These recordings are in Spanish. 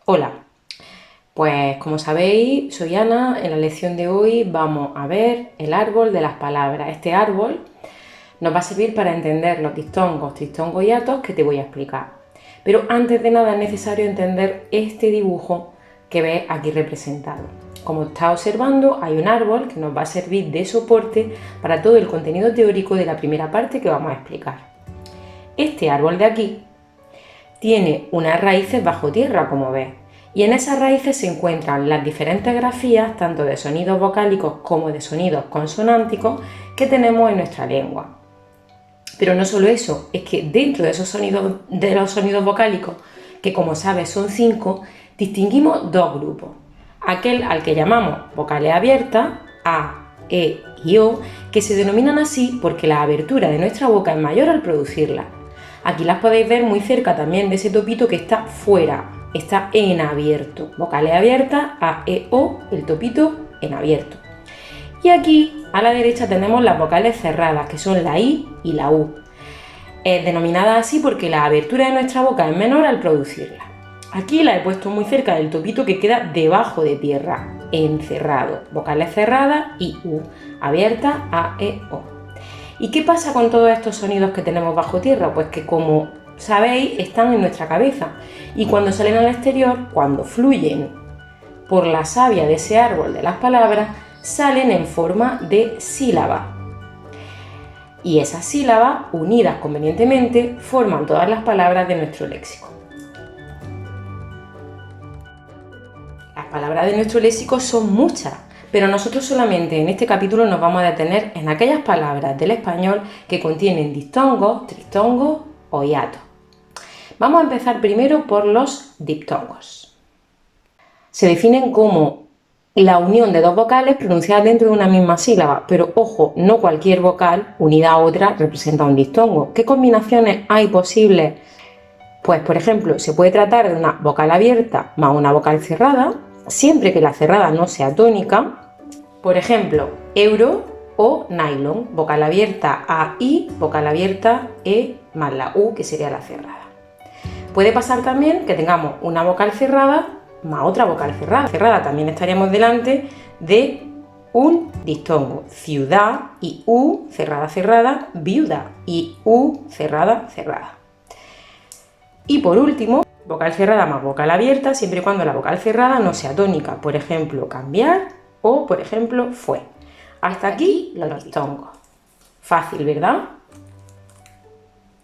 Hola, pues como sabéis, soy Ana. En la lección de hoy vamos a ver el árbol de las palabras. Este árbol nos va a servir para entender los diptongos, triptongos y atos que te voy a explicar. Pero antes de nada es necesario entender este dibujo que ves aquí representado. Como estás observando, hay un árbol que nos va a servir de soporte para todo el contenido teórico de la primera parte que vamos a explicar. Este árbol de aquí tiene unas raíces bajo tierra, como ves, y en esas raíces se encuentran las diferentes grafías, tanto de sonidos vocálicos como de sonidos consonánticos, que tenemos en nuestra lengua. Pero no solo eso, es que dentro de esos sonidos, de los sonidos vocálicos, que como sabes son 5, distinguimos dos grupos. Aquel al que llamamos vocales abiertas, A, E y O, que se denominan así porque la abertura de nuestra boca es mayor al producirla. Aquí las podéis ver muy cerca también de ese topito que está fuera, está en abierto. Vocales abiertas, A, E, O, el topito en abierto. Y aquí a la derecha tenemos las vocales cerradas, que son la I y la U. Es denominada así porque la abertura de nuestra boca es menor al producirla. Aquí la he puesto muy cerca del topito que queda debajo de tierra, encerrado. Vocales cerradas y U, abierta, A, E, O. ¿Y qué pasa con todos estos sonidos que tenemos bajo tierra? Pues que, como sabéis, están en nuestra cabeza y cuando salen al exterior, cuando fluyen por la savia de ese árbol de las palabras, salen en forma de sílaba. Y esas sílabas, unidas convenientemente, forman todas las palabras de nuestro léxico. Las palabras de nuestro léxico son muchas, pero nosotros solamente en este capítulo nos vamos a detener en aquellas palabras del español que contienen diptongos, triptongos o hiatos. Vamos a empezar primero por los diptongos. Se definen como la unión de dos vocales pronunciadas dentro de una misma sílaba, pero ojo, no cualquier vocal unida a otra representa un diptongo. ¿Qué combinaciones hay posibles? Pues, por ejemplo, se puede tratar de una vocal abierta más una vocal cerrada, siempre que la cerrada no sea tónica. Por ejemplo, euro o nylon, vocal abierta A, I, vocal abierta E más la U, que sería la cerrada. Puede pasar también que tengamos una vocal cerrada más otra vocal cerrada. También estaríamos delante de un diptongo, ciudad y U cerrada cerrada, viuda y U cerrada cerrada. Y por último, vocal cerrada más vocal abierta, siempre y cuando la vocal cerrada no sea tónica, por ejemplo, cambiar o, por ejemplo, fue. Hasta aquí los diptongos. Fácil, ¿verdad?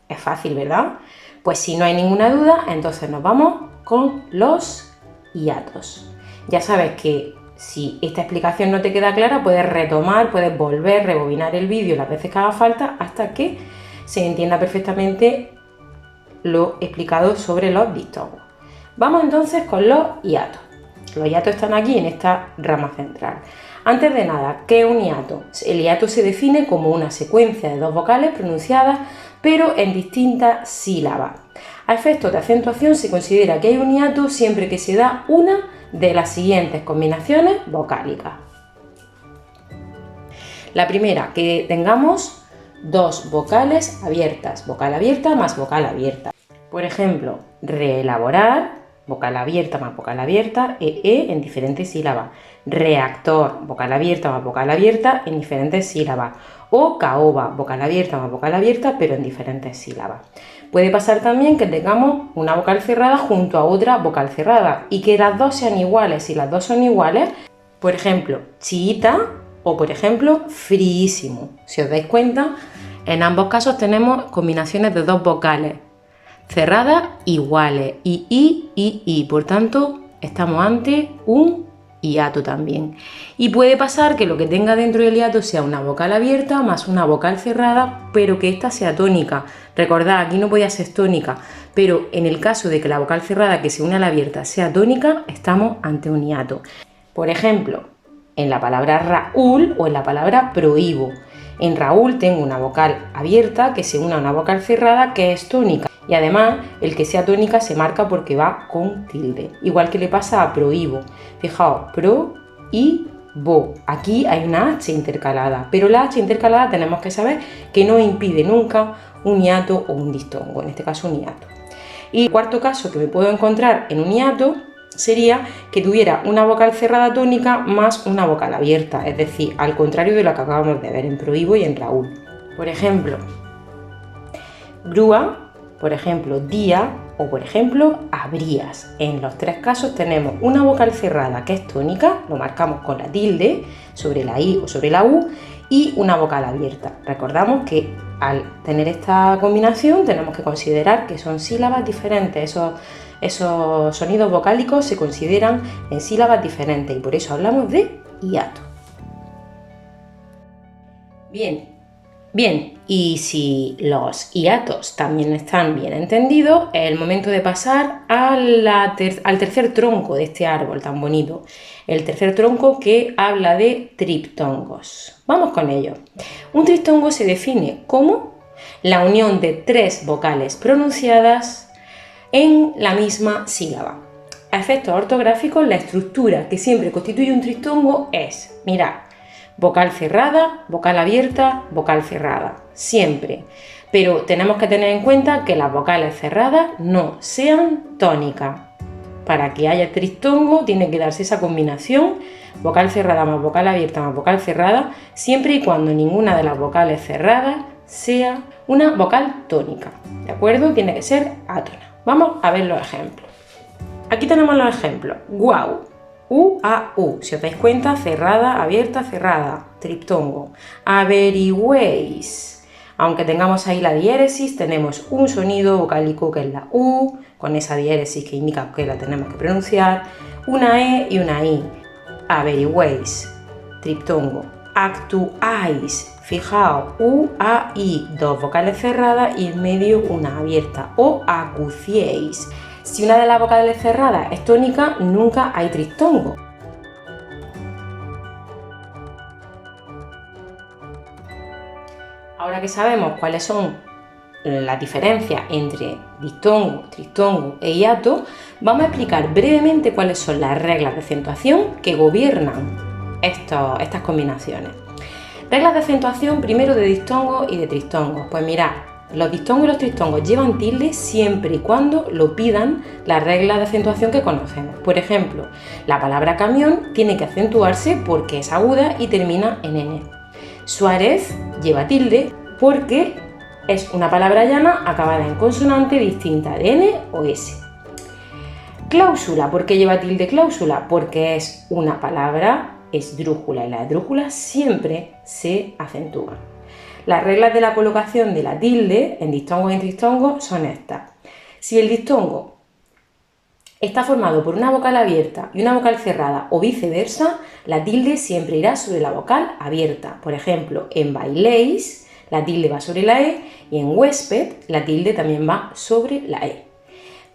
Es fácil, ¿verdad? Pues si no hay ninguna duda, entonces nos vamos con los hiatos. Ya sabes que si esta explicación no te queda clara, puedes retomar, puedes volver, rebobinar el vídeo las veces que haga falta hasta que se entienda perfectamente lo explicado sobre los diptongos. Vamos entonces con los hiatos. Los hiatos están aquí en esta rama central. Antes de nada, ¿qué es un hiato? El hiato se define como una secuencia de dos vocales pronunciadas pero en distintas sílabas. A efectos de acentuación se considera que hay un hiato siempre que se da una de las siguientes combinaciones vocálicas. La primera, que tengamos dos vocales abiertas, vocal abierta más vocal abierta. Por ejemplo, reelaborar, vocal abierta más vocal abierta, en diferentes sílabas. Reactor, vocal abierta más vocal abierta en diferentes sílabas. O caoba, vocal abierta más vocal abierta, pero en diferentes sílabas. Puede pasar también que tengamos una vocal cerrada junto a otra vocal cerrada y que las dos sean iguales. Si las dos son iguales, por ejemplo, chiita o por ejemplo, fríísimo. Si os dais cuenta, en ambos casos tenemos combinaciones de dos vocales cerradas iguales, y, por tanto estamos ante un hiato también. Y puede pasar que lo que tenga dentro del hiato sea una vocal abierta más una vocal cerrada, pero que ésta sea tónica. Recordad, aquí no podía ser tónica, pero en el caso de que la vocal cerrada que se une a la abierta sea tónica, estamos ante un hiato. Por ejemplo, en la palabra Raúl o en la palabra prohíbo. En Raúl tengo una vocal abierta que se une a una vocal cerrada que es tónica. Y además, el que sea tónica se marca porque va con tilde. Igual que le pasa a prohíbo. Fijaos, pro y bo. Aquí hay una H intercalada, pero la H intercalada tenemos que saber que no impide nunca un hiato o un diptongo, en este caso un hiato. Y el cuarto caso que me puedo encontrar en un hiato sería que tuviera una vocal cerrada tónica más una vocal abierta, es decir, al contrario de lo que acabamos de ver en Prohíbo y en Raúl. Por ejemplo, grúa, por ejemplo, día o por ejemplo, habrías. En los tres casos tenemos una vocal cerrada que es tónica, lo marcamos con la tilde sobre la i o sobre la u, y una vocal abierta. Recordamos que al tener esta combinación tenemos que considerar que son sílabas diferentes, esos sonidos vocálicos se consideran en sílabas diferentes y por eso hablamos de hiato. Bien, y si los hiatos también están bien entendidos, es el momento de pasar al tercer tronco de este árbol tan bonito. El tercer tronco que habla de triptongos. Vamos con ello. Un triptongo se define como la unión de tres vocales pronunciadas en la misma sílaba. A efectos ortográficos, la estructura que siempre constituye un triptongo es, mirad, vocal cerrada, vocal abierta, vocal cerrada, siempre. Pero tenemos que tener en cuenta que las vocales cerradas no sean tónicas. Para que haya triptongo tiene que darse esa combinación, vocal cerrada más vocal abierta más vocal cerrada, siempre y cuando ninguna de las vocales cerradas sea una vocal tónica, ¿de acuerdo? Tiene que ser átona. Vamos a ver los ejemplos. Aquí tenemos los ejemplos. Guau, u, a, u. Si os dais cuenta, cerrada, abierta, cerrada, triptongo. Averigüéis. Aunque tengamos ahí la diéresis, tenemos un sonido vocálico que es la U, con esa diéresis que indica que la tenemos que pronunciar, una E y una I. Averigüéis, triptongo. Actuáis, fijaos, U, A, I, dos vocales cerradas y en medio una abierta. O acuciéis. Si una de las vocales cerradas es tónica, nunca hay triptongo. Ahora que sabemos cuáles son las diferencias entre diptongo, triptongo e hiato, vamos a explicar brevemente cuáles son las reglas de acentuación que gobiernan estas combinaciones. Reglas de acentuación primero de diptongo y de triptongo. Pues mirad, los diptongos y los triptongos llevan tilde siempre y cuando lo pidan las reglas de acentuación que conocemos. Por ejemplo, la palabra camión tiene que acentuarse porque es aguda y termina en n. Suárez lleva tilde porque es una palabra llana acabada en consonante distinta de n o s. Cláusula, ¿por qué lleva tilde cláusula? Porque es una palabra esdrújula y las esdrújulas siempre se acentúan. Las reglas de la colocación de la tilde en diptongo y en triptongo son estas. Si el diptongo está formado por una vocal abierta y una vocal cerrada o viceversa, la tilde siempre irá sobre la vocal abierta. Por ejemplo, en bailéis, la tilde va sobre la E y en huésped, la tilde también va sobre la E.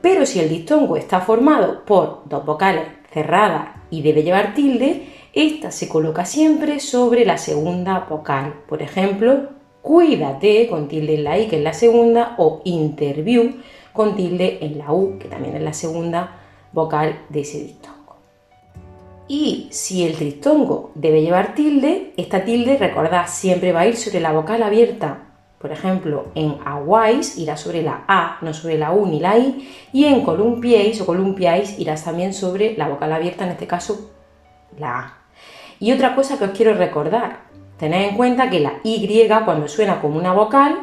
Pero si el diptongo está formado por dos vocales cerradas y debe llevar tilde, esta se coloca siempre sobre la segunda vocal. Por ejemplo, cuídate con tilde en la I, que es la segunda, o interview con tilde en la U, que también es la segunda vocal de ese diptongo. Y si el triptongo debe llevar tilde, esta tilde, recordad, siempre va a ir sobre la vocal abierta. Por ejemplo, en aguáis irá sobre la A, no sobre la U ni la I, y en columpiéis o columpiáis irás también sobre la vocal abierta, en este caso la A. Y otra cosa que os quiero recordar, tened en cuenta que la Y cuando suena como una vocal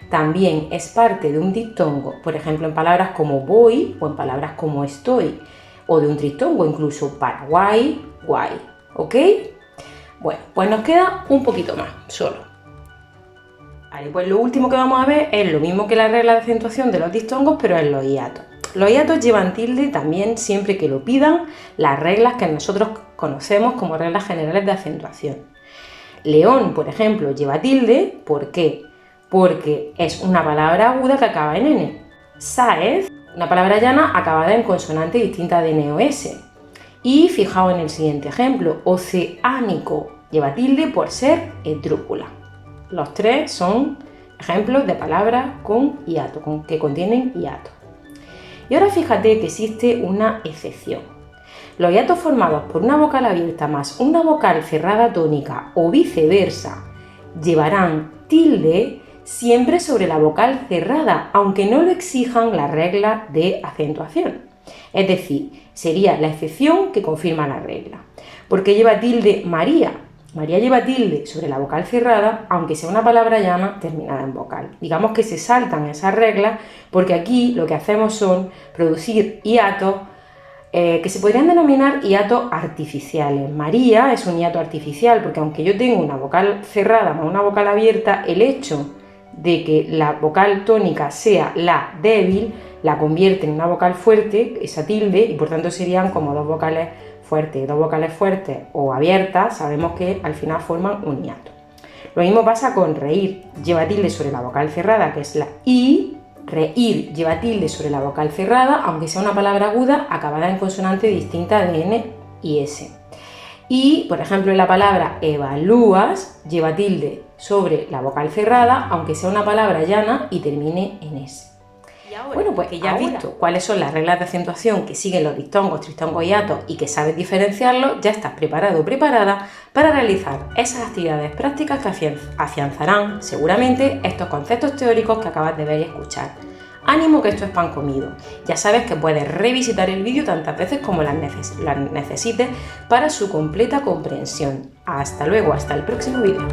también es parte de un diptongo, por ejemplo en palabras como voy o en palabras como estoy, o de un triptongo incluso Paraguay, guay, ¿ok? Bueno, pues nos queda un poquito más, solo. Vale, pues lo último que vamos a ver es lo mismo que la regla de acentuación de los diptongos, pero en los hiatos. Los hiatos llevan tilde también siempre que lo pidan las reglas que nosotros conocemos como reglas generales de acentuación. León, por ejemplo, lleva tilde, ¿por qué? Porque es una palabra aguda que acaba en n. Sáez, una palabra llana acabada en consonante distinta de n o s. Y fijaos en el siguiente ejemplo, oceánico, lleva tilde por ser esdrújula. Los tres son ejemplos de palabras con hiato, que contienen hiato. Y ahora fíjate que existe una excepción. Los hiatos formados por una vocal abierta más una vocal cerrada tónica o viceversa llevarán tilde siempre sobre la vocal cerrada, aunque no lo exijan las reglas de acentuación. Es decir, sería la excepción que confirma la regla. ¿Por qué lleva tilde María? María lleva tilde sobre la vocal cerrada, aunque sea una palabra llana terminada en vocal. Digamos que se saltan esas reglas porque aquí lo que hacemos son producir hiatos que se podrían denominar hiatos artificiales. María es un hiato artificial porque aunque yo tengo una vocal cerrada más una vocal abierta, el hecho de que la vocal tónica sea la débil la convierte en una vocal fuerte, esa tilde, y por tanto serían como dos vocales fuertes o abiertas, sabemos que al final forman un hiato. Lo mismo pasa con reír, lleva tilde sobre la vocal cerrada, que es la I. Reír lleva tilde sobre la vocal cerrada, aunque sea una palabra aguda acabada en consonante distinta de N y S. Y, por ejemplo, en la palabra evalúas lleva tilde sobre la vocal cerrada, aunque sea una palabra llana y termine en S. Bueno, pues que ya has visto cuáles son las reglas de acentuación que siguen los diptongos, triptongos y hiatos y que sabes diferenciarlos, ya estás preparado o preparada para realizar esas actividades prácticas que afianzarán seguramente estos conceptos teóricos que acabas de ver y escuchar. Ánimo, que esto es pan comido. Ya sabes que puedes revisitar el vídeo tantas veces como las necesites para su completa comprensión. Hasta luego, hasta el próximo vídeo.